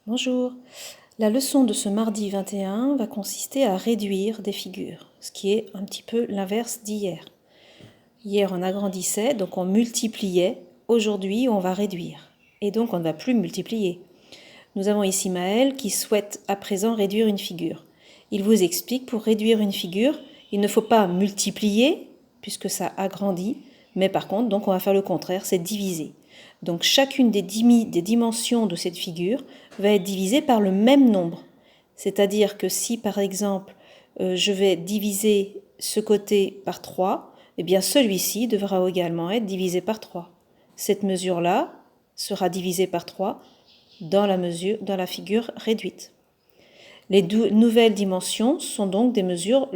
Bonjour. La leçon de ce mardi 21 va consister à réduire des figures, ce qui est un petit peu l'inverse d'hier. Hier, on agrandissait, donc on multipliait. Aujourd'hui, on va réduire. Et donc, on ne va plus multiplier. Nous avons ici Maël qui souhaite à présent réduire une figure. Il vous explique, pour réduire une figure, il ne faut pas multiplier, puisque ça agrandit, mais par contre, donc on va faire le contraire, c'est diviser. Donc chacune des dimensions de cette figure va être divisée par le même nombre. C'est-à-dire que si par exemple je vais diviser ce côté par 3, eh bien celui-ci devra également être divisé par 3. Cette mesure-là sera divisée par 3 dans la figure réduite. Les nouvelles dimensions sont donc des mesures,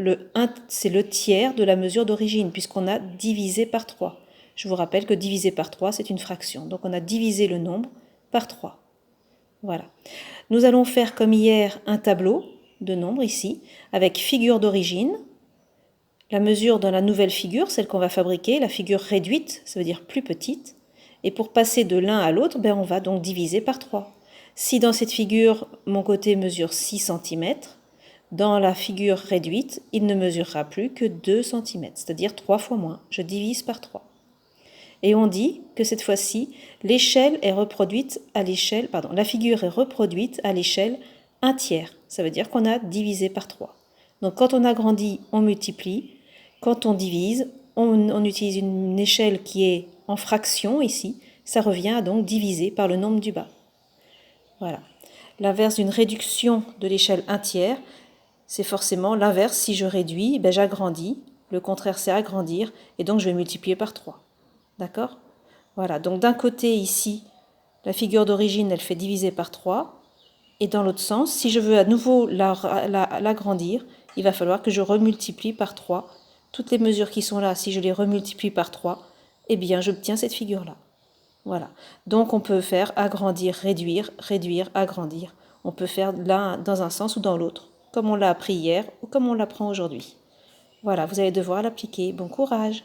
c'est le tiers de la mesure d'origine, puisqu'on a divisé par 3. Je vous rappelle que diviser par 3, c'est une fraction. Donc on a divisé le nombre par 3. Voilà. Nous allons faire comme hier un tableau de nombres ici, avec figure d'origine, la mesure dans la nouvelle figure, celle qu'on va fabriquer, la figure réduite, ça veut dire plus petite. Et pour passer de l'un à l'autre, on va donc diviser par 3. Si dans cette figure, mon côté mesure 6 cm, dans la figure réduite, il ne mesurera plus que 2 cm, c'est-à-dire 3 fois moins. Je divise par 3. Et on dit que cette fois-ci, la figure est reproduite à l'échelle 1 tiers. Ça veut dire qu'on a divisé par 3. Donc quand on agrandit, on multiplie. Quand on divise, on utilise une échelle qui est en fraction ici. Ça revient à donc diviser par le nombre du bas. Voilà. L'inverse d'une réduction de l'échelle 1 tiers, c'est forcément l'inverse. Si je réduis, j'agrandis. Le contraire, c'est agrandir. Et donc, je vais multiplier par 3. D'accord ? Voilà. Donc, d'un côté, ici, la figure d'origine, elle fait diviser par 3. Et dans l'autre sens, si je veux à nouveau l'agrandir, il va falloir que je remultiplie par 3. Toutes les mesures qui sont là, si je les remultiplie par 3, eh bien, j'obtiens cette figure-là. Voilà. Donc, on peut faire agrandir, réduire, agrandir. On peut faire l'un dans un sens ou dans l'autre, comme on l'a appris hier ou comme on l'apprend aujourd'hui. Voilà, vous allez devoir l'appliquer. Bon courage!